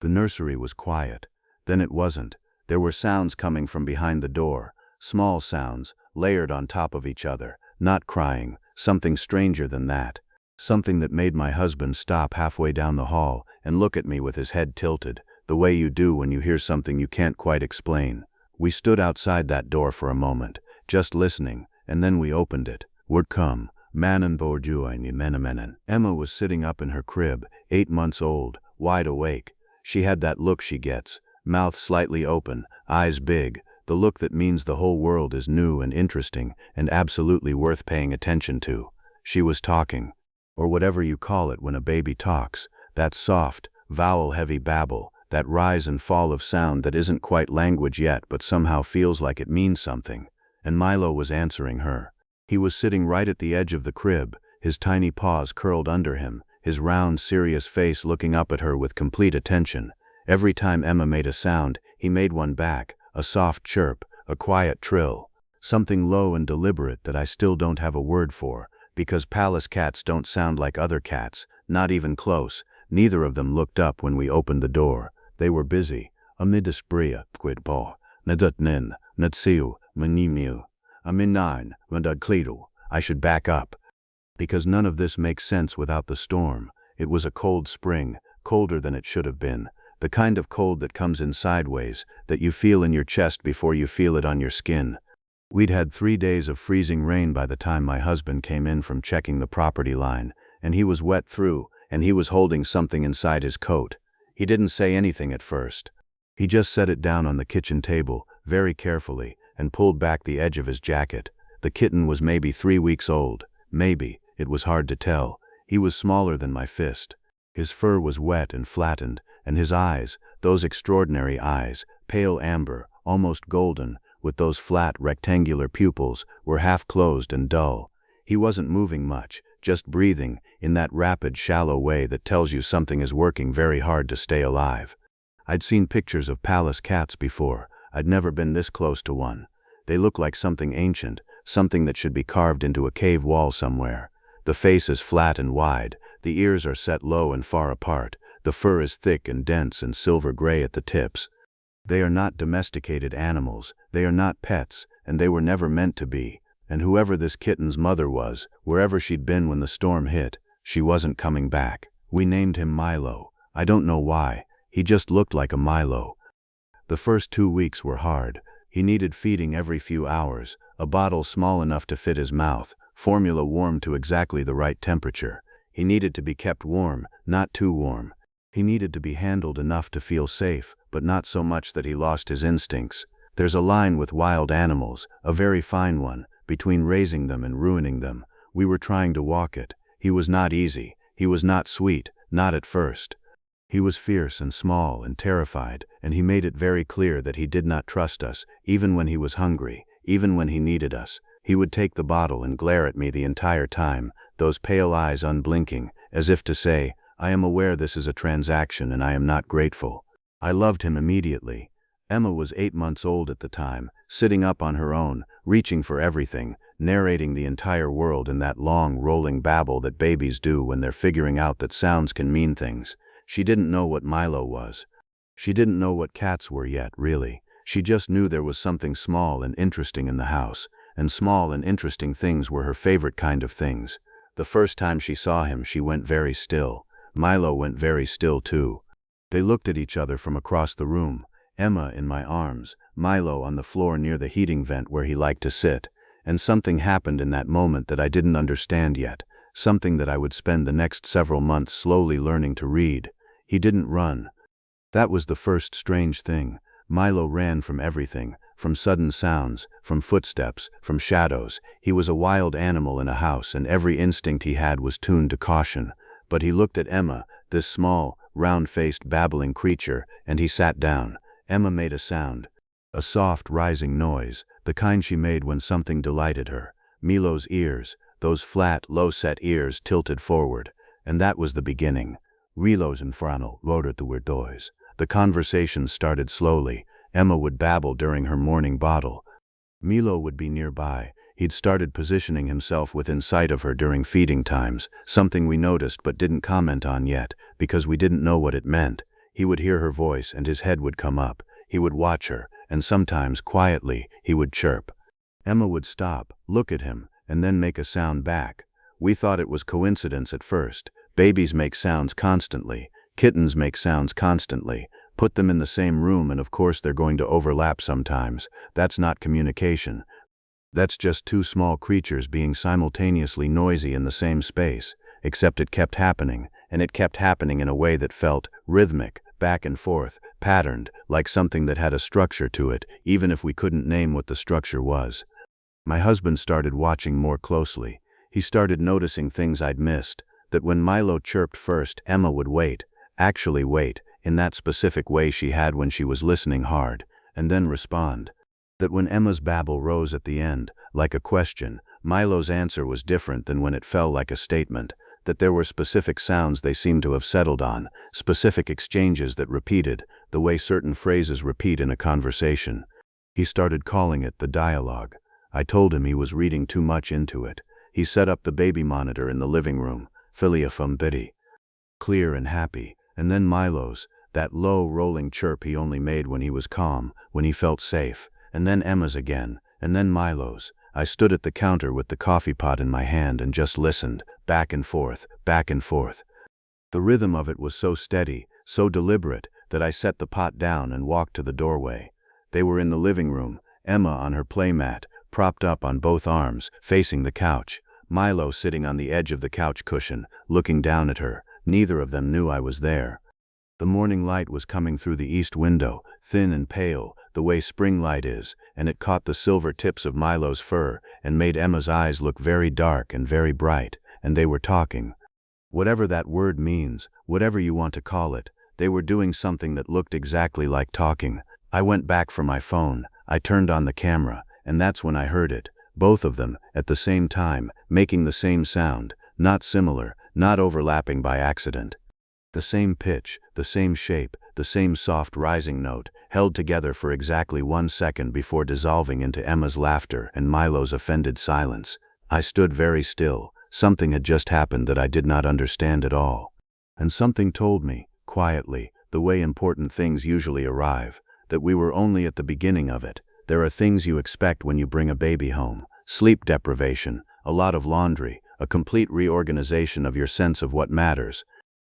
The nursery was quiet. Then it wasn't. There were sounds coming from behind the door, small sounds, layered on top of each other, not crying, something stranger than that. Something that made my husband stop halfway down the hall and look at me with his head tilted, the way you do when you hear something you can't quite explain. We stood outside that door for a moment, just listening, and then we opened it. Word come, mannen borjuini menemenen. Emma was sitting up in her crib, 8 months old, wide awake. She had that look she gets, mouth slightly open, eyes big, the look that means the whole world is new and interesting and absolutely worth paying attention to. She was talking, or whatever you call it when a baby talks, that soft, vowel-heavy babble, that rise and fall of sound that isn't quite language yet but somehow feels like it means something. And Milo was answering her. He was sitting right at the edge of the crib, his tiny paws curled under him, his round, serious face looking up at her with complete attention. Every time Emma made a sound, he made one back, a soft chirp, a quiet trill, something low and deliberate that I still don't have a word for, because Pallas cats don't sound like other cats, not even close. Neither of them looked up when we opened the door. They were busy. Amidisbria, quid bo, nadutnin, natsiu, manimiu, aminine, vandadklidu. I should back up. Because none of this makes sense without the storm. It was a cold spring, colder than it should have been. The kind of cold that comes in sideways, that you feel in your chest before you feel it on your skin. We'd had 3 days of freezing rain by the time my husband came in from checking the property line, and he was wet through, and he was holding something inside his coat. He didn't say anything at first. He just set it down on the kitchen table, very carefully, and pulled back the edge of his jacket. The kitten was maybe 3 weeks old. Maybe, it was hard to tell. He was smaller than my fist. His fur was wet and flattened, and his eyes, those extraordinary eyes, pale amber, almost golden, with those flat, rectangular pupils, were half closed and dull. He wasn't moving much, just breathing, in that rapid, shallow way that tells you something is working very hard to stay alive. I'd seen pictures of Pallas cats before. I'd never been this close to one. They look like something ancient, something that should be carved into a cave wall somewhere. The face is flat and wide, the ears are set low and far apart, the fur is thick and dense and silver gray at the tips. They are not domesticated animals, they are not pets, and they were never meant to be. And whoever this kitten's mother was, wherever she'd been when the storm hit, she wasn't coming back. We named him Milo. I don't know why, he just looked like a Milo. The first 2 weeks were hard. He needed feeding every few hours, a bottle small enough to fit his mouth, formula warmed to exactly the right temperature. He needed to be kept warm, not too warm. He needed to be handled enough to feel safe, but not so much that he lost his instincts. There's a line with wild animals, a very fine one, between raising them and ruining them. We were trying to walk it. He was not easy. He was not sweet, not at first. He was fierce and small and terrified, and he made it very clear that he did not trust us, even when he was hungry, even when he needed us. He would take the bottle and glare at me the entire time, those pale eyes unblinking, as if to say, I am aware this is a transaction and I am not grateful. I loved him immediately. Emma was 8 months old at the time, sitting up on her own, reaching for everything, narrating the entire world in that long, rolling babble that babies do when they're figuring out that sounds can mean things. She didn't know what Milo was. She didn't know what cats were yet, really. She just knew there was something small and interesting in the house, and small and interesting things were her favorite kind of things. The first time she saw him, she went very still. Milo went very still too. They looked at each other from across the room, Emma in my arms, Milo on the floor near the heating vent where he liked to sit, and something happened in that moment that I didn't understand yet, something that I would spend the next several months slowly learning to read. He didn't run. That was the first strange thing. Milo ran from everything, from sudden sounds, from footsteps, from shadows. He was a wild animal in a house, and every instinct he had was tuned to caution. But he looked at Emma, this small, round-faced, babbling creature, and he sat down. Emma made a sound, a soft, rising noise, the kind she made when something delighted her. Milo's ears, those flat, low-set ears tilted forward, and that was the beginning. Rilos infernal, roared the weirdois. The conversation started slowly. Emma would babble during her morning bottle. Milo would be nearby. He'd started positioning himself within sight of her during feeding times, something we noticed but didn't comment on yet, because we didn't know what it meant. He would hear her voice and his head would come up. He would watch her, and sometimes, quietly, he would chirp. Emma would stop, look at him, and then make a sound back. We thought it was coincidence at first. Babies make sounds constantly. Kittens make sounds constantly. Put them in the same room and of course they're going to overlap sometimes. That's not communication. That's just two small creatures being simultaneously noisy in the same space. Except it kept happening, and it kept happening in a way that felt rhythmic, back and forth, patterned, like something that had a structure to it, even if we couldn't name what the structure was. My husband started watching more closely. He started noticing things I'd missed, that when Milo chirped first, Emma would wait, actually wait, in that specific way she had when she was listening hard, and then respond. That when Emma's babble rose at the end, like a question, Milo's answer was different than when it fell like a statement, that there were specific sounds they seemed to have settled on, specific exchanges that repeated, the way certain phrases repeat in a conversation. He started calling it the dialogue. I told him he was reading too much into it. He set up the baby monitor in the living room, filia fum biddy, clear and happy, and then Milo's, that low, rolling chirp he only made when he was calm, when he felt safe, and then Emma's again, and then Milo's. I stood at the counter with the coffee pot in my hand and just listened, back and forth, back and forth. The rhythm of it was so steady, so deliberate, that I set the pot down and walked to the doorway. They were in the living room, Emma on her playmat, propped up on both arms, facing the couch. Milo sitting on the edge of the couch cushion, looking down at her. Neither of them knew I was there. The morning light was coming through the east window, thin and pale, the way spring light is, and it caught the silver tips of Milo's fur and made Emma's eyes look very dark and very bright, and they were talking. Whatever that word means, whatever you want to call it, they were doing something that looked exactly like talking. I went back for my phone, I turned on the camera, and that's when I heard it. Both of them, at the same time, making the same sound, not similar, not overlapping by accident. The same pitch, the same shape, the same soft rising note, held together for exactly 1 second before dissolving into Emma's laughter and Milo's offended silence. I stood very still. Something had just happened that I did not understand at all. And something told me, quietly, the way important things usually arrive, that we were only at the beginning of it. There are things you expect when you bring a baby home. Sleep deprivation, a lot of laundry, a complete reorganization of your sense of what matters.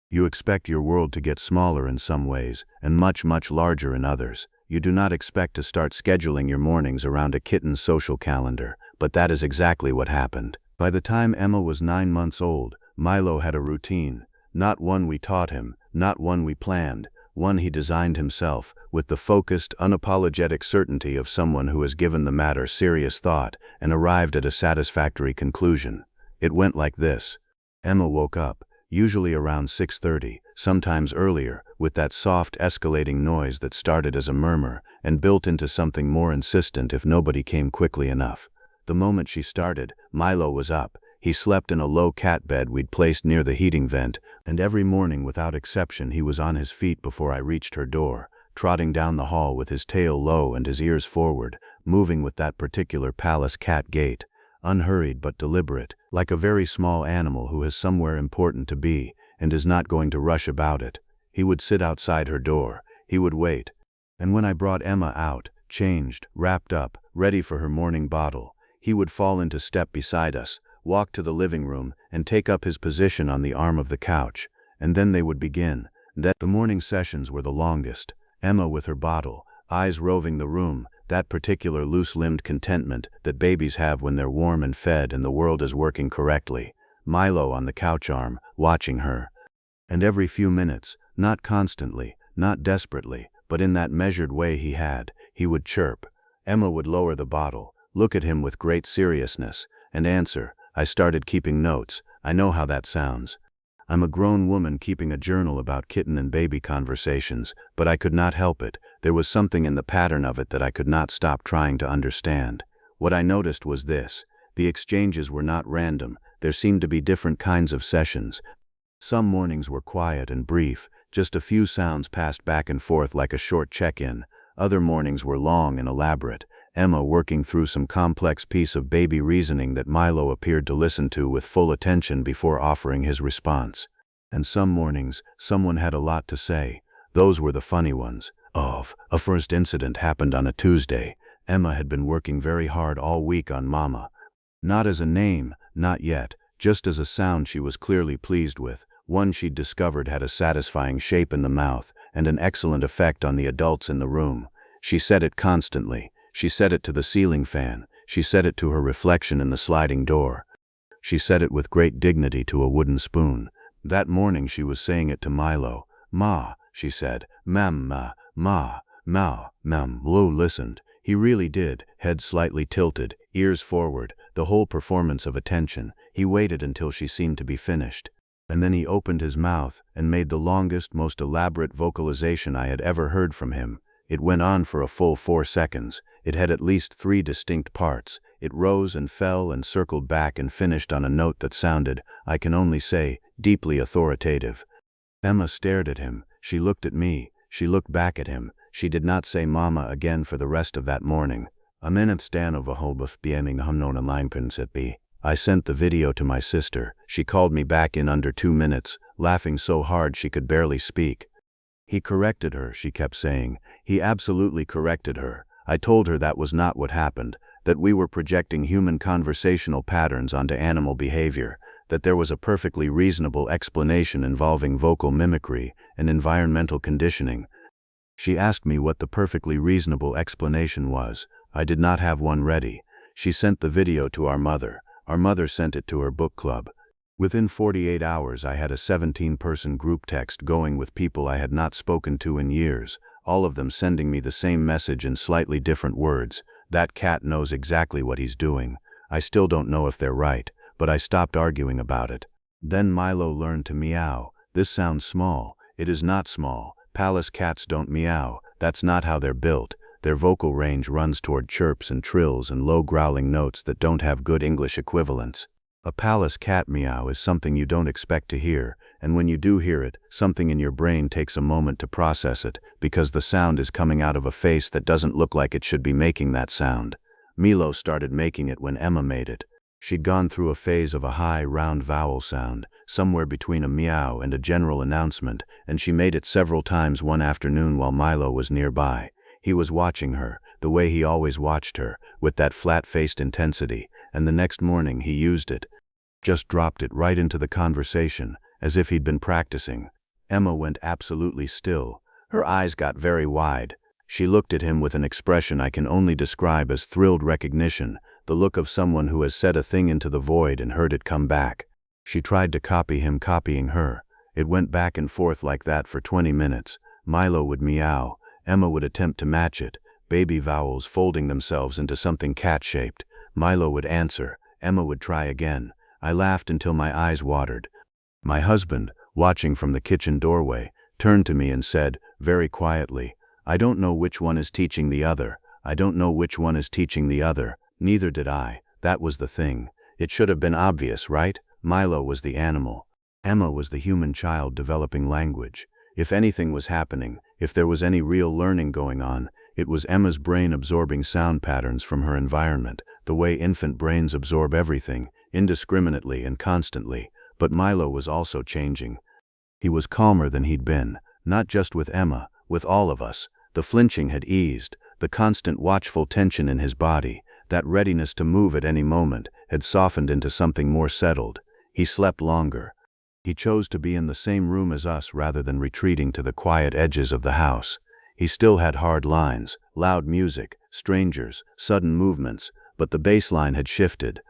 You expect your world to get smaller in some ways, and much, much larger in others. You do not expect to start scheduling your mornings around a kitten's social calendar, but that is exactly what happened. By the time Emma was 9 months old, Milo had a routine. Not one we taught him, not one we planned, one he designed himself, with the focused, unapologetic certainty of someone who has given the matter serious thought and arrived at a satisfactory conclusion. It went like this. Emma woke up, usually around 6:30, sometimes earlier, with that soft, escalating noise that started as a murmur and built into something more insistent if nobody came quickly enough. The moment she started, Milo was up. He slept in a low cat bed we'd placed near the heating vent, and every morning without exception he was on his feet before I reached her door, trotting down the hall with his tail low and his ears forward, moving with that particular Pallas cat gait, unhurried but deliberate, like a very small animal who has somewhere important to be and is not going to rush about it. He would sit outside her door. He would wait. And when I brought Emma out, changed, wrapped up, ready for her morning bottle, he would fall into step beside us, walk to the living room, and take up his position on the arm of the couch, and then they would begin. The morning sessions were the longest. Emma with her bottle, eyes roving the room, that particular loose-limbed contentment that babies have when they're warm and fed and the world is working correctly. Milo on the couch arm, watching her. And every few minutes, not constantly, not desperately, but in that measured way he would chirp. Emma would lower the bottle, look at him with great seriousness, and answer. I started keeping notes. I know how that sounds. I'm a grown woman keeping a journal about kitten and baby conversations, but I could not help it. There was something in the pattern of it that I could not stop trying to understand. What I noticed was this. The exchanges were not random. There seemed to be different kinds of sessions. Some mornings were quiet and brief, just a few sounds passed back and forth like a short check-in. Other mornings were long and elaborate, Emma working through some complex piece of baby reasoning that Milo appeared to listen to with full attention before offering his response. And some mornings, someone had a lot to say, Those were the funny ones. A first incident happened on a Tuesday. Emma had been working very hard all week on Mama. Not as a name, not yet, just as a sound she was clearly pleased with, one she'd discovered had a satisfying shape in the mouth and an excellent effect on the adults in the room. She said it constantly. She said it to the ceiling fan. She said it to her reflection in the sliding door. She said it with great dignity to a wooden spoon. That morning she was saying it to Milo. "Ma," she said, "mam, ma, ma, ma, mam." Lou listened. He really did, head slightly tilted, ears forward, the whole performance of attention. He waited until she seemed to be finished. And then he opened his mouth and made the longest, most elaborate vocalization I had ever heard from him. It went on for a full 4 seconds. It had at least 3 distinct parts. It rose and fell and circled back and finished on a note that sounded, I can only say, deeply authoritative. Emma stared at him. She looked at me. She looked back at him. She did not say Mama again for the rest of that morning. I sent the video to my sister. She called me back in under 2 minutes, laughing so hard she could barely speak. He corrected her, she kept saying. He absolutely corrected her. I told her that was not what happened, that we were projecting human conversational patterns onto animal behavior, that there was a perfectly reasonable explanation involving vocal mimicry and environmental conditioning. She asked me what the perfectly reasonable explanation was. I did not have one ready. She sent the video to our mother. Our mother sent it to her book club. Within 48 hours I had a 17-person group text going with people I had not spoken to in years, all of them sending me the same message in slightly different words. That cat knows exactly what he's doing. I still don't know if they're right, but I stopped arguing about it. Then Milo learned to meow. This sounds small. It is not small. Pallas cats don't meow. That's not how they're built. Their vocal range runs toward chirps and trills and low growling notes that don't have good English equivalents. A Pallas cat meow is something you don't expect to hear, and when you do hear it, something in your brain takes a moment to process it, because the sound is coming out of a face that doesn't look like it should be making that sound. Milo started making it when Emma made it. She'd gone through a phase of a high, round vowel sound, somewhere between a meow and a general announcement, and she made it several times one afternoon while Milo was nearby. He was watching her, the way he always watched her, with that flat-faced intensity, and the next morning he used it. Just dropped it right into the conversation, as if he'd been practicing. Emma went absolutely still. Her eyes got very wide. She looked at him with an expression I can only describe as thrilled recognition, the look of someone who has said a thing into the void and heard it come back. She tried to copy him copying her. It went back and forth like that for 20 minutes. Milo would meow. Emma would attempt to match it, baby vowels folding themselves into something cat-shaped. Milo would answer. Emma would try again. I laughed until my eyes watered. My husband, watching from the kitchen doorway, turned to me and said, very quietly, "I don't know which one is teaching the other. I don't know which one is teaching the other." Neither did I. That was the thing. It should have been obvious, right? Milo was the animal. Emma was the human child developing language. If anything was happening, if there was any real learning going on, it was Emma's brain absorbing sound patterns from her environment, the way infant brains absorb everything, indiscriminately and constantly. But Milo was also changing. He was calmer than he'd been, not just with Emma, with all of us. The flinching had eased, the constant watchful tension in his body, that readiness to move at any moment, had softened into something more settled. He slept longer. He chose to be in the same room as us rather than retreating to the quiet edges of the house. He still had hard lines, loud music, strangers, sudden movements, but the baseline had shifted.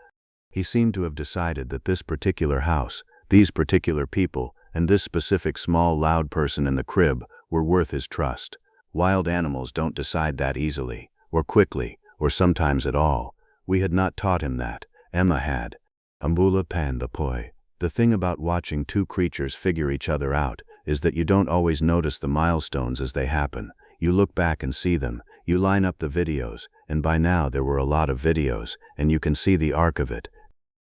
He seemed to have decided that this particular house, these particular people, and this specific small loud person in the crib were worth his trust. Wild animals don't decide that easily, or quickly, or sometimes at all. We had not taught him that. Emma had. Ambula pan the poi. The thing about watching two creatures figure each other out is that you don't always notice the milestones as they happen. You look back and see them. You line up the videos, and by now there were a lot of videos, and you can see the arc of it.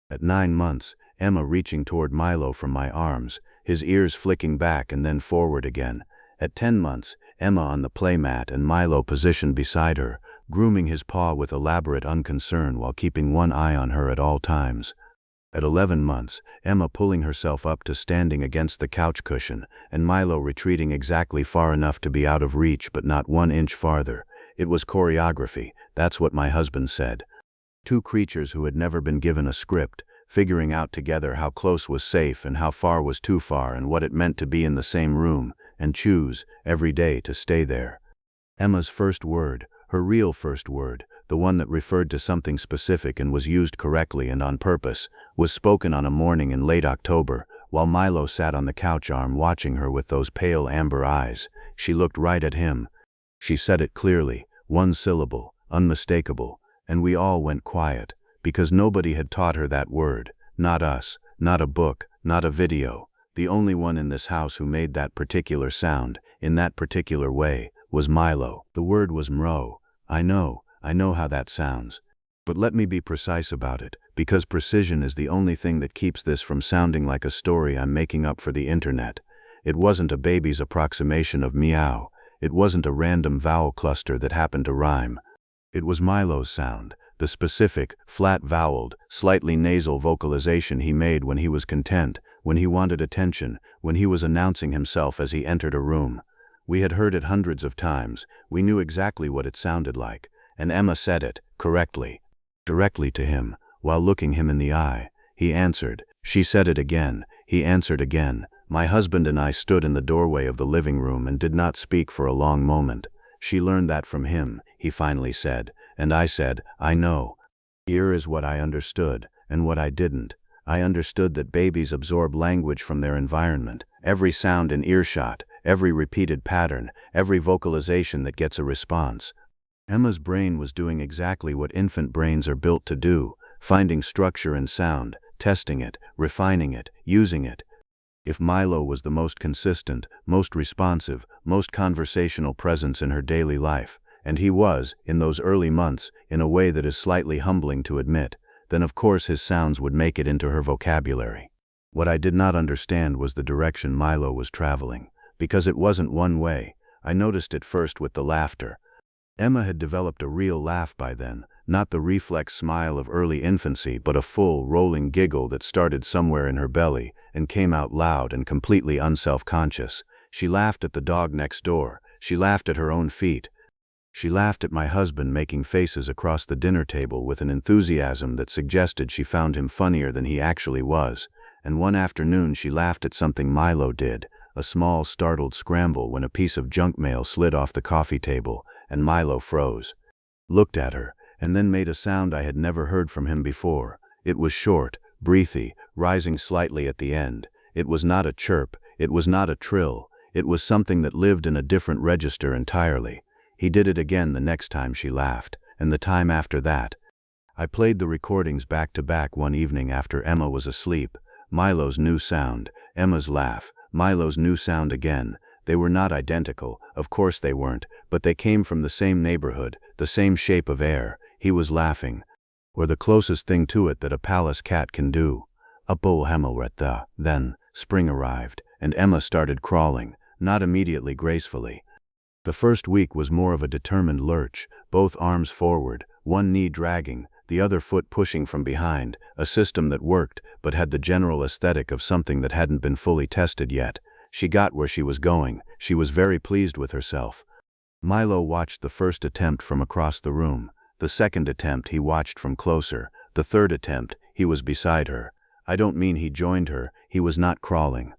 At 9 months, Emma reaching toward Milo from my arms, his ears flicking back and then forward again. At 10 months, Emma on the playmat and Milo positioned beside her, grooming his paw with elaborate unconcern while keeping one eye on her at all times. At 11 months, Emma pulling herself up to standing against the couch cushion, and Milo retreating exactly far enough to be out of reach but not 1 inch farther. It was choreography, that's what my husband said. Two creatures who had never been given a script, figuring out together how close was safe and how far was too far and what it meant to be in the same room, and choose, every day, to stay there. Emma's first word, her real first word, the one that referred to something specific and was used correctly and on purpose, was spoken on a morning in late October, while Milo sat on the couch arm watching her with those pale amber eyes. She looked right at him. She said it clearly, one syllable, unmistakable, and we all went quiet, because nobody had taught her that word, not us, not a book, not a video. The only one in this house who made that particular sound, in that particular way, was Milo. The word was mro. I know how that sounds. But let me be precise about it, because precision is the only thing that keeps this from sounding like a story I'm making up for the internet. It wasn't a baby's approximation of meow. It wasn't a random vowel cluster that happened to rhyme. It was Milo's sound, the specific, flat-voweled, slightly nasal vocalization he made when he was content, when he wanted attention, when he was announcing himself as he entered a room. We had heard it hundreds of times. We knew exactly what it sounded like, and Emma said it, correctly, directly to him, while looking him in the eye. He answered. She said it again. He answered again. My husband and I stood in the doorway of the living room and did not speak for a long moment. She learned that from him, he finally said, and I said, I know. Here is what I understood, and what I didn't. I understood that babies absorb language from their environment, every sound in earshot, every repeated pattern, every vocalization that gets a response. Emma's brain was doing exactly what infant brains are built to do, finding structure in sound, testing it, refining it, using it. If Milo was the most consistent, most responsive, most conversational presence in her daily life, and he was, in those early months, in a way that is slightly humbling to admit, then of course his sounds would make it into her vocabulary. What I did not understand was the direction Milo was traveling, because it wasn't one way. I noticed it first with the laughter. Emma had developed a real laugh by then, not the reflex smile of early infancy, but a full, rolling giggle that started somewhere in her belly and came out loud and completely unself-conscious. She laughed at the dog next door. She laughed at her own feet. She laughed at my husband making faces across the dinner table with an enthusiasm that suggested she found him funnier than he actually was. And one afternoon she laughed at something Milo did, a small, startled scramble when a piece of junk mail slid off the coffee table, and Milo froze, looked at her, and then made a sound I had never heard from him before. It was short, breathy, rising slightly at the end. It was not a chirp, it was not a trill, it was something that lived in a different register entirely. He did it again the next time she laughed, and the time after that. I played the recordings back to back one evening after Emma was asleep. Milo's new sound, Emma's laugh, Milo's new sound again. They were not identical, of course they weren't, but they came from the same neighborhood, the same shape of air. He was laughing, or the closest thing to it that a Pallas cat can do. Uppul Hemelretta. Then, spring arrived, and Emma started crawling, not immediately gracefully. The first week was more of a determined lurch, both arms forward, one knee dragging, the other foot pushing from behind, a system that worked but had the general aesthetic of something that hadn't been fully tested yet. She got where she was going. She was very pleased with herself. Milo watched the first attempt from across the room. The second attempt he watched from closer. The third attempt, he was beside her. I don't mean he joined her. He was not crawling.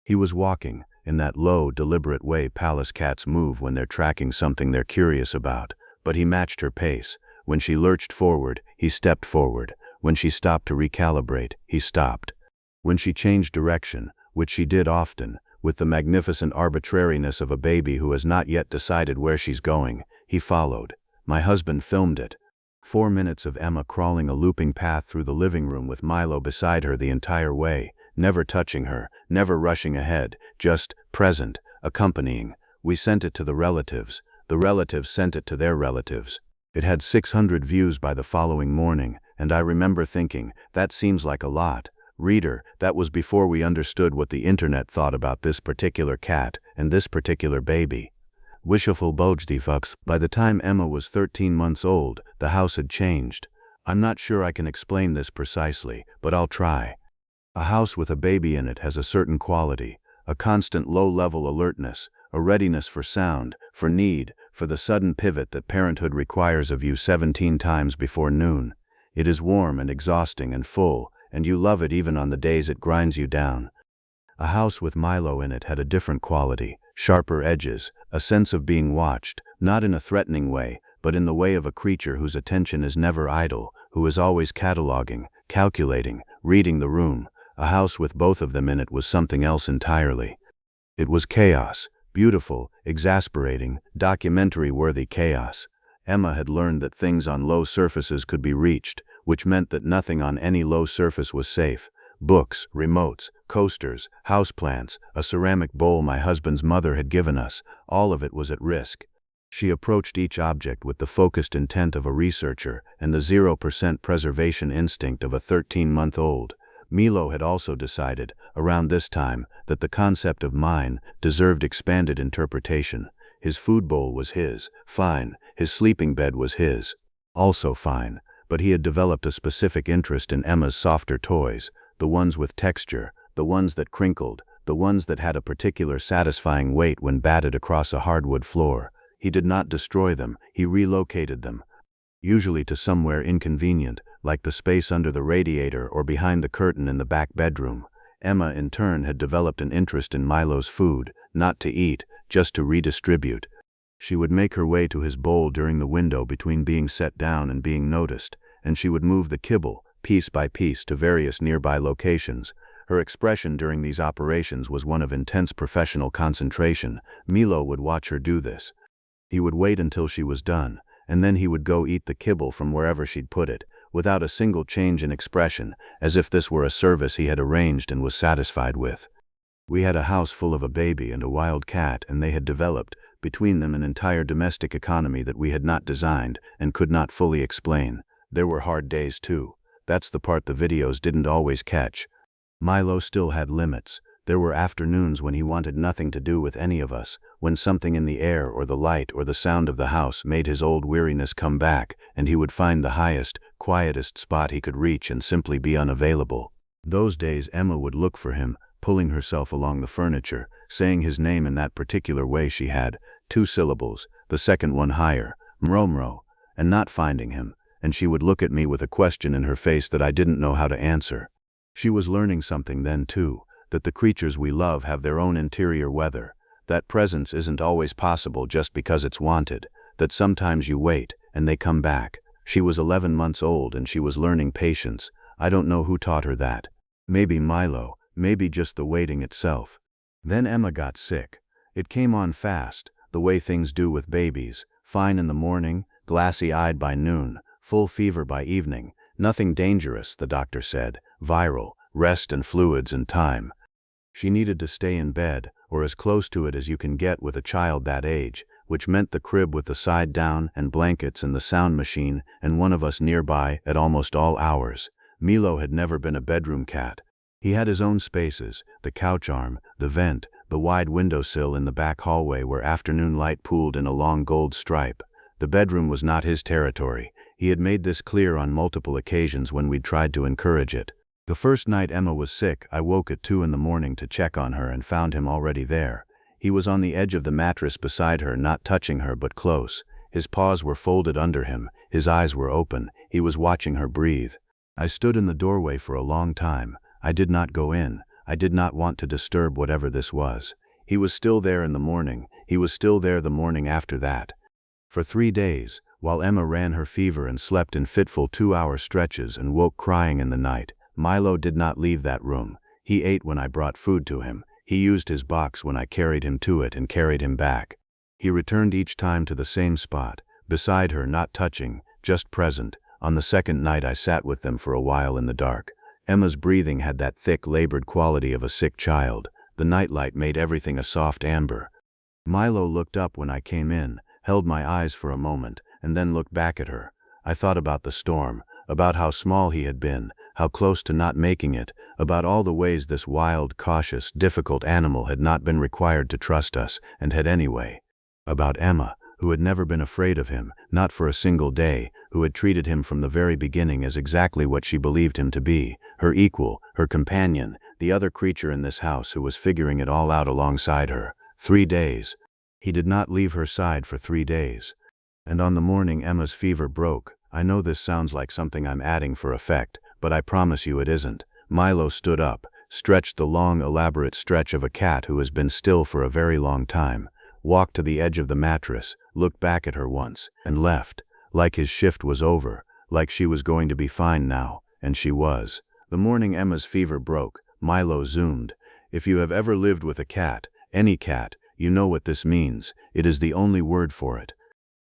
He was walking, in that low, deliberate way Pallas cats move when they're tracking something they're curious about. But he matched her pace. When she lurched forward, he stepped forward. When she stopped to recalibrate, he stopped. When she changed direction, which she did often, with the magnificent arbitrariness of a baby who has not yet decided where she's going, he followed. My husband filmed it. 4 minutes of Emma crawling a looping path through the living room with Milo beside her the entire way, never touching her, never rushing ahead, just present, accompanying. We sent it to the relatives. The relatives sent it to their relatives. It had 600 views by the following morning, and I remember thinking, that seems like a lot. Reader, that was before we understood what the internet thought about this particular cat and this particular baby. Wishful Bojdifux. By the time Emma was 13 months old, the house had changed. I'm not sure I can explain this precisely, but I'll try. A house with a baby in it has a certain quality, a constant low-level alertness, a readiness for sound, for need, for the sudden pivot that parenthood requires of you 17 times before noon. It is warm and exhausting and full, and you love it even on the days it grinds you down. A house with Milo in it had a different quality, sharper edges, a sense of being watched, not in a threatening way, but in the way of a creature whose attention is never idle, who is always cataloging, calculating, reading the room. A house with both of them in it was something else entirely. It was chaos, beautiful, exasperating, documentary-worthy chaos. Emma had learned that things on low surfaces could be reached, which meant that nothing on any low surface was safe. Books, remotes, coasters, houseplants, a ceramic bowl my husband's mother had given us, all of it was at risk. She approached each object with the focused intent of a researcher and the 0% preservation instinct of a 13-month-old. Milo had also decided, around this time, that the concept of mine deserved expanded interpretation. His food bowl was his, fine. His sleeping bed was his, also fine. But he had developed a specific interest in Emma's softer toys, the ones with texture, the ones that crinkled, the ones that had a particular satisfying weight when batted across a hardwood floor. He did not destroy them, he relocated them, usually to somewhere inconvenient, like the space under the radiator or behind the curtain in the back bedroom. Emma, in turn, had developed an interest in Milo's food, not to eat, just to redistribute. She would make her way to his bowl during the window between being set down and being noticed, and she would move the kibble, piece by piece, to various nearby locations. Her expression during these operations was one of intense professional concentration. Milo would watch her do this. He would wait until she was done, and then he would go eat the kibble from wherever she'd put it, without a single change in expression, as if this were a service he had arranged and was satisfied with. We had a house full of a baby and a wild cat, and they had developed, between them, an entire domestic economy that we had not designed and could not fully explain. There were hard days too. That's the part the videos didn't always catch. Milo still had limits. There were afternoons when he wanted nothing to do with any of us, when something in the air or the light or the sound of the house made his old weariness come back, and he would find the highest, quietest spot he could reach and simply be unavailable. Those days Emma would look for him, pulling herself along the furniture, saying his name in that particular way she had, 2 syllables, the second one higher, Mromro, and not finding him, and she would look at me with a question in her face that I didn't know how to answer. She was learning something then too, that the creatures we love have their own interior weather, that presence isn't always possible just because it's wanted, that sometimes you wait, and they come back. She was 11 months old and she was learning patience. I don't know who taught her that. Maybe Milo, maybe just the waiting itself. Then Emma got sick. It came on fast, the way things do with babies, fine in the morning, glassy-eyed by noon, full fever by evening. Nothing dangerous, the doctor said, viral, rest and fluids and time. She needed to stay in bed, or as close to it as you can get with a child that age, which meant the crib with the side down and blankets and the sound machine and one of us nearby at almost all hours. Milo had never been a bedroom cat. He had his own spaces, the couch arm, the vent, the wide windowsill in the back hallway where afternoon light pooled in a long gold stripe. The bedroom was not his territory. He had made this clear on multiple occasions when we'd tried to encourage it. The first night Emma was sick, I woke at 2 in the morning to check on her and found him already there. He was on the edge of the mattress beside her, not touching her but close. His paws were folded under him, his eyes were open, he was watching her breathe. I stood in the doorway for a long time. I did not go in. I did not want to disturb whatever this was. He was still there in the morning. He was still there the morning after that. For 3 days, while Emma ran her fever and slept in fitful 2-hour stretches and woke crying in the night, Milo did not leave that room. He ate when I brought food to him. He used his box when I carried him to it and carried him back. He returned each time to the same spot, beside her, not touching, just present. On the second night I sat with them for a while in the dark. Emma's breathing had that thick, labored quality of a sick child. The nightlight made everything a soft amber. Milo looked up when I came in, held my eyes for a moment, and then looked back at her. I thought about the storm, about how small he had been, how close to not making it, about all the ways this wild, cautious, difficult animal had not been required to trust us, and had anyway. About Emma, who had never been afraid of him, not for a single day, who had treated him from the very beginning as exactly what she believed him to be, her equal, her companion, the other creature in this house who was figuring it all out alongside her. 3 days. He did not leave her side for 3 days. And on the morning Emma's fever broke, I know this sounds like something I'm adding for effect, but I promise you it isn't. Milo stood up, stretched the long, elaborate stretch of a cat who has been still for a very long time, walked to the edge of the mattress, looked back at her once, and left, like his shift was over, like she was going to be fine now, and she was. The morning Emma's fever broke, Milo zoomed. If you have ever lived with a cat, any cat, you know what this means. It is the only word for it.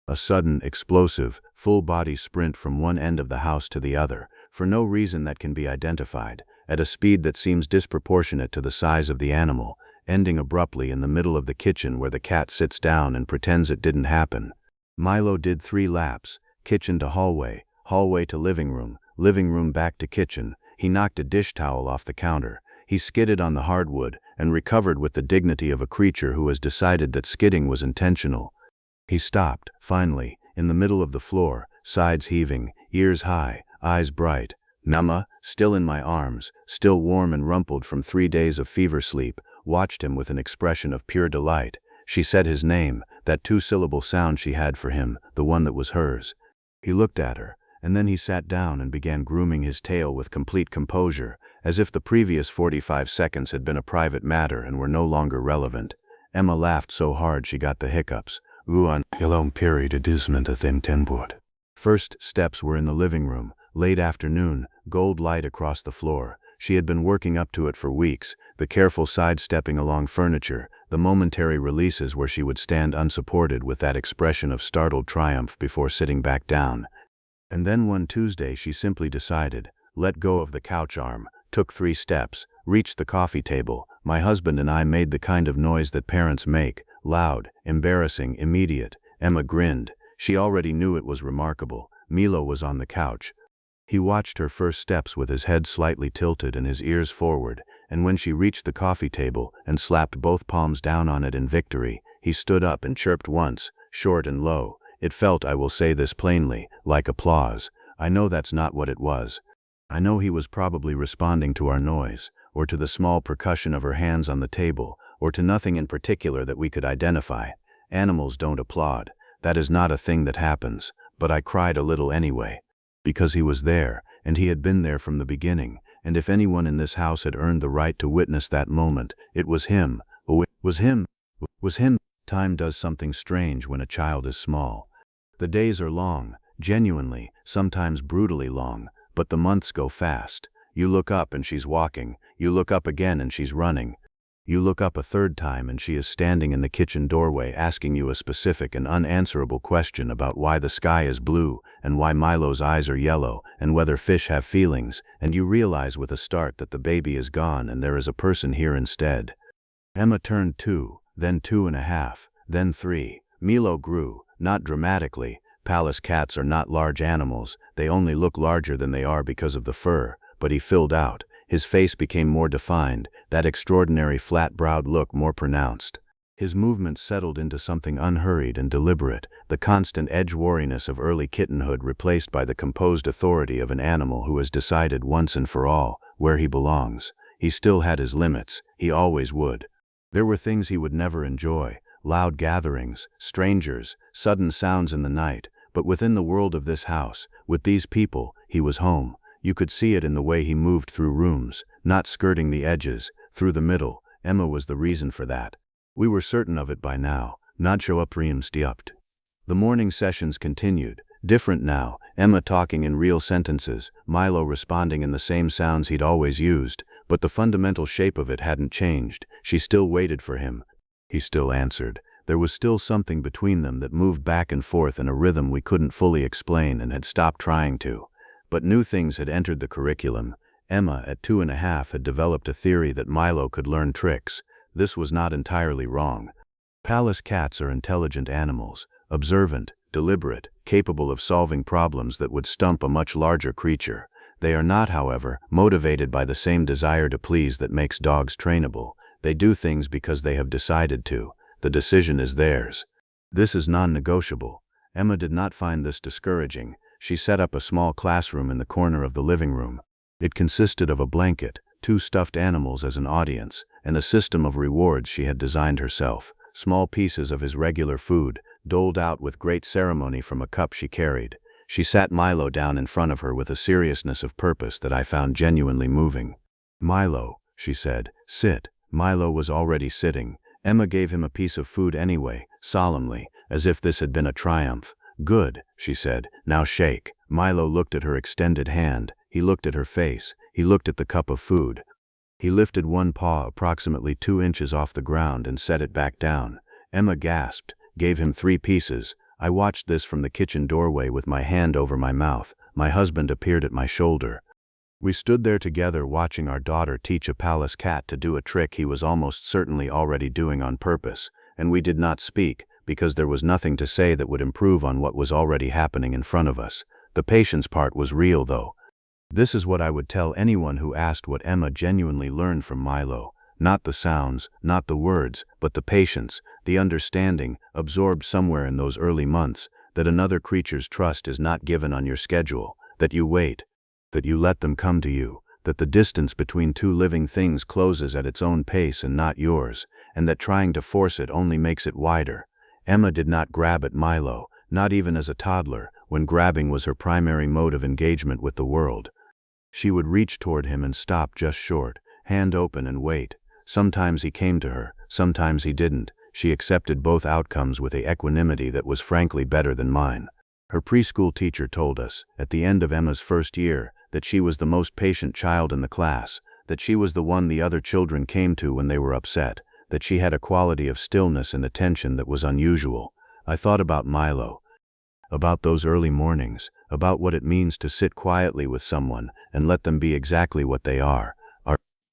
A sudden, explosive, full-body sprint from one end of the house to the other, for no reason that can be identified, at a speed that seems disproportionate to the size of the animal, ending abruptly in the middle of the kitchen where the cat sits down and pretends it didn't happen. Milo did 3 laps, kitchen to hallway, hallway to living room back to kitchen. He knocked a dish towel off the counter. He skidded on the hardwood and recovered with the dignity of a creature who has decided that skidding was intentional. He stopped, finally, in the middle of the floor, sides heaving, ears high, eyes bright. Nama, still in my arms, still warm and rumpled from 3 days of fever sleep, watched him with an expression of pure delight. She said his name, that 2-syllable sound she had for him, the one that was hers. He looked at her, and then he sat down and began grooming his tail with complete composure, as if the previous 45 seconds had been a private matter and were no longer relevant. Emma laughed so hard she got the hiccups. First steps were in the living room, late afternoon, gold light across the floor. She had been working up to it for weeks, the careful sidestepping along furniture, the momentary releases where she would stand unsupported with that expression of startled triumph before sitting back down. And then one Tuesday she simply decided, let go of the couch arm, took 3 steps, reached the coffee table. My husband and I made the kind of noise that parents make, loud, embarrassing, immediate. Emma grinned. She already knew it was remarkable. Milo was on the couch. He watched her first steps with his head slightly tilted and his ears forward, and when she reached the coffee table and slapped both palms down on it in victory, he stood up and chirped once, short and low. It felt, I will say this plainly, like applause. I know that's not what it was. I know he was probably responding to our noise, or to the small percussion of her hands on the table, or to nothing in particular that we could identify. Animals don't applaud. That is not a thing that happens, but I cried a little anyway. Because he was there, and he had been there from the beginning, and if anyone in this house had earned the right to witness that moment, it was him. Oh, it was him. Was him. Time does something strange when a child is small. The days are long, genuinely, sometimes brutally long, but the months go fast. You look up and she's walking, you look up again and she's running. You look up a 3rd time and she is standing in the kitchen doorway asking you a specific and unanswerable question about why the sky is blue, and why Milo's eyes are yellow, and whether fish have feelings, and you realize with a start that the baby is gone and there is a person here instead. Emma turned 2, then 2.5, then 3. Milo grew, not dramatically. Pallas cats are not large animals, they only look larger than they are because of the fur, but he filled out. His face became more defined, that extraordinary flat-browed look more pronounced. His movements settled into something unhurried and deliberate, the constant edge-wariness of early kittenhood replaced by the composed authority of an animal who has decided once and for all where he belongs. He still had his limits, he always would. There were things he would never enjoy, loud gatherings, strangers, sudden sounds in the night, but within the world of this house, with these people, he was home. You could see it in the way he moved through rooms, not skirting the edges, through the middle. Emma was the reason for that. We were certain of it by now, not show up stiupt. The morning sessions continued, different now, Emma talking in real sentences, Milo responding in the same sounds he'd always used, but the fundamental shape of it hadn't changed. She still waited for him. He still answered. There was still something between them that moved back and forth in a rhythm we couldn't fully explain and had stopped trying to. But new things had entered the curriculum. Emma, at 2.5, had developed a theory that Milo could learn tricks. This was not entirely wrong. Pallas cats are intelligent animals, observant, deliberate, capable of solving problems that would stump a much larger creature. They are not, however, motivated by the same desire to please that makes dogs trainable. They do things because they have decided to. The decision is theirs. This is non-negotiable. Emma did not find this discouraging. She set up a small classroom in the corner of the living room. It consisted of a blanket, 2 stuffed animals as an audience, and a system of rewards she had designed herself, small pieces of his regular food, doled out with great ceremony from a cup she carried. She sat Milo down in front of her with a seriousness of purpose that I found genuinely moving. "Milo," she said, "sit." Milo was already sitting. Emma gave him a piece of food anyway, solemnly, as if this had been a triumph. "Good," she said, "now shake." Milo looked at her extended hand. He looked at her face. He looked at the cup of food. He lifted one paw approximately 2 inches off the ground and set it back down. Emma gasped, gave him 3 pieces. I watched this from the kitchen doorway with my hand over my mouth. My husband appeared at my shoulder. We stood there together watching our daughter teach a Pallas cat to do a trick he was almost certainly already doing on purpose, and we did not speak, because there was nothing to say that would improve on what was already happening in front of us. The patience part was real, though. This is what I would tell anyone who asked what Emma genuinely learned from Milo. Not the sounds, not the words, but the patience, the understanding, absorbed somewhere in those early months, that another creature's trust is not given on your schedule, that you wait, that you let them come to you, that the distance between 2 living things closes at its own pace and not yours, and that trying to force it only makes it wider. Emma did not grab at Milo, not even as a toddler, when grabbing was her primary mode of engagement with the world. She would reach toward him and stop just short, hand open, and wait. Sometimes he came to her, sometimes he didn't. She accepted both outcomes with a equanimity that was frankly better than mine. Her preschool teacher told us, at the end of Emma's first year, that she was the most patient child in the class, that she was the one the other children came to when they were upset, that she had a quality of stillness and attention that was unusual. I thought about Milo, about those early mornings, about what it means to sit quietly with someone and let them be exactly what they are.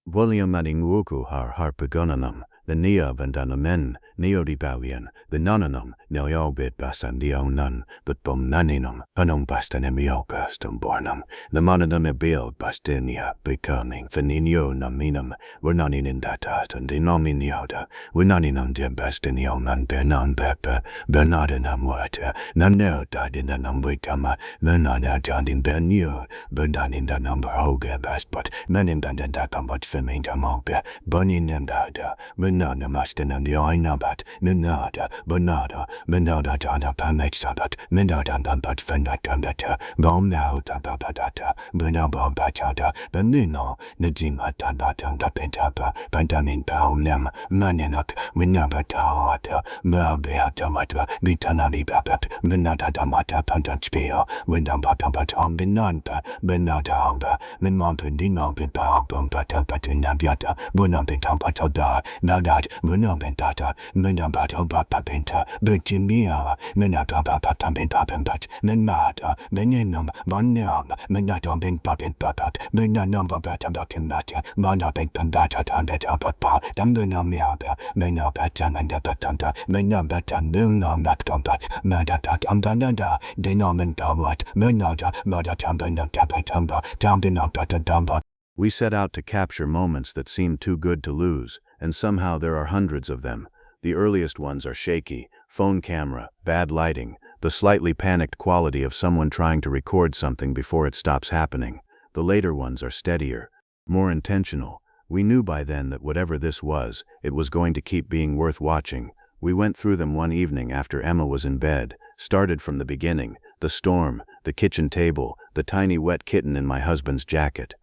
William Madinguku har harpagonanum, the Nia Vandanamen, Neodibavian, the Nonanum, Neobit Basandionan, but Bomnaninum, Hanum Bastanemiocastum Bornum, the Monanum Ebil Bastinia, becoming Feninio Naminum, we're not in that and denominioda, we're not in the Bastinionan Bernan Beppe, Bernardinum water, Nano died in the number Tama, Bernarda died in Bernu, Bernan in the number Hoga Bast, but Menin Bandan but Feminta Mobe, Bonin and Dada, Benada Mastin and the Oinabat, Menada, Benada, Menada Dana Pamet Sabat, Menada Bambat Fendatamata, Bomna Tabata, Benaba Batada, Benino, Nedzima Tabatam da Pentapa, Pandamin Paunam, Maninat, Winabata, Merbeatamata, Bitanami Babat, Benada Damata Pandatspio, Windabatam Benanta, Benada Amba, Menmompendino Bibam Patinabiata, Bunampetampatada, Nadat, Munabentata, Munabato Bapapenta, Bukimia, Menapapapapampat, Menmata, Meninum, Monam, Menatom Ben Papin Papat, Menanum Batabakimata, Monabek Pambata Tambetapapa, Dambunamiaba, Menapatam and Apatanta, Menabatam Bunam Laptompat, Madapat Ambanada, Denomen Dawat, Menada, Madatambanam Tapatamba, Tambinapatadamba. We set out to capture moments that seemed too good to lose, and somehow there are hundreds of them. The earliest ones are shaky, phone camera, bad lighting, the slightly panicked quality of someone trying to record something before it stops happening. The later ones are steadier, more intentional. We knew by then that whatever this was, it was going to keep being worth watching. We went through them one evening after Emma was in bed, started from the beginning, the storm, the kitchen table, the tiny wet kitten in my husband's jacket.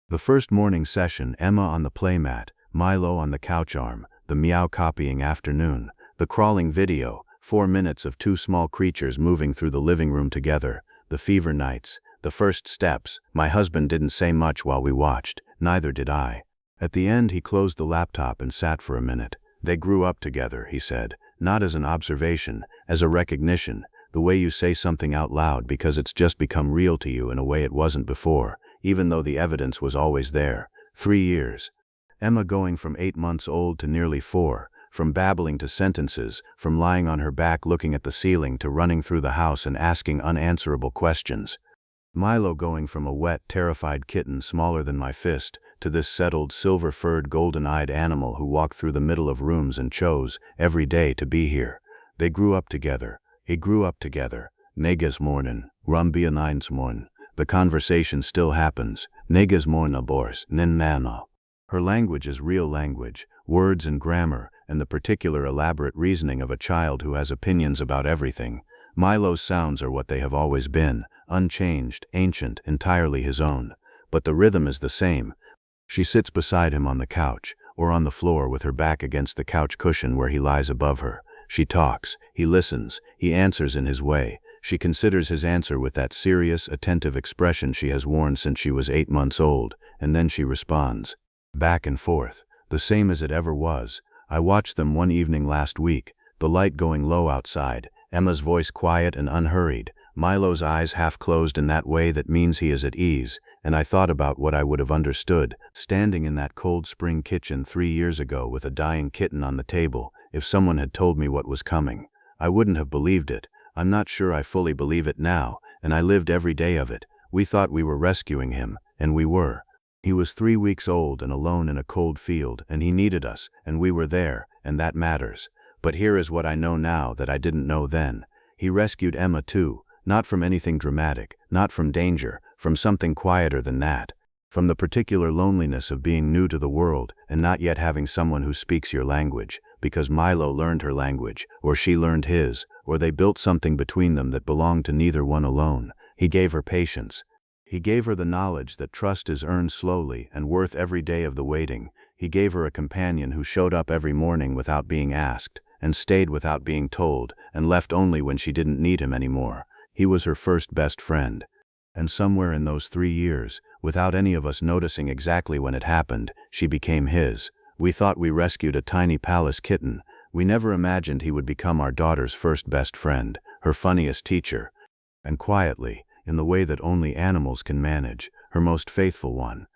The first morning session, Emma on the playmat, Milo on the couch arm, the meow copying afternoon, the crawling video, 4 minutes of 2 small creatures moving through the living room together, the fever nights, the first steps. My husband didn't say much while we watched, neither did I. At the end he closed the laptop and sat for a minute. They grew up together, he said, not as an observation, as a recognition, the way you say something out loud because it's just become real to you in a way it wasn't before, even though the evidence was always there. 3 years. Emma going from 8 months old to nearly 4, from babbling to sentences, from lying on her back looking at the ceiling to running through the house and asking unanswerable questions. Milo going from a wet, terrified kitten smaller than my fist to this settled, silver-furred, golden-eyed animal who walked through the middle of rooms and chose, every day, to be here. They grew up together. He grew up together. Neges mornin, rumbia nines morn. The conversation still happens. Neges morna bors, nin nana. Her language is real language, words and grammar, and the particular elaborate reasoning of a child who has opinions about everything. Milo's sounds are what they have always been, unchanged, ancient, entirely his own. But the rhythm is the same. She sits beside him on the couch, or on the floor with her back against the couch cushion where he lies above her. She talks, he listens, he answers in his way. She considers his answer with that serious, attentive expression she has worn since she was 8 months old, and then she responds. Back and forth, the same as it ever was. I watched them one evening last week, the light going low outside, Emma's voice quiet and unhurried, Milo's eyes half closed in that way that means he is at ease, and I thought about what I would have understood, standing in that cold spring kitchen 3 years ago with a dying kitten on the table, if someone had told me what was coming. I wouldn't have believed it. I'm not sure I fully believe it now, and I lived every day of it. We thought we were rescuing him, and we were. He was 3 weeks old and alone in a cold field, and he needed us, and we were there, and that matters. But here is what I know now that I didn't know then. He rescued Emma too, not from anything dramatic, not from danger, from something quieter than that. From the particular loneliness of being new to the world and not yet having someone who speaks your language, because Milo learned her language, or she learned his, or they built something between them that belonged to neither one alone. He gave her patience. He gave her the knowledge that trust is earned slowly and worth every day of the waiting. He gave her a companion who showed up every morning without being asked, and stayed without being told, and left only when she didn't need him anymore. He was her first best friend. And somewhere in those 3 years, without any of us noticing exactly when it happened, she became his. We thought we rescued a tiny Pallas kitten. We never imagined he would become our daughter's first best friend, her funniest teacher. And quietly, in the way that only animals can manage, her most faithful one.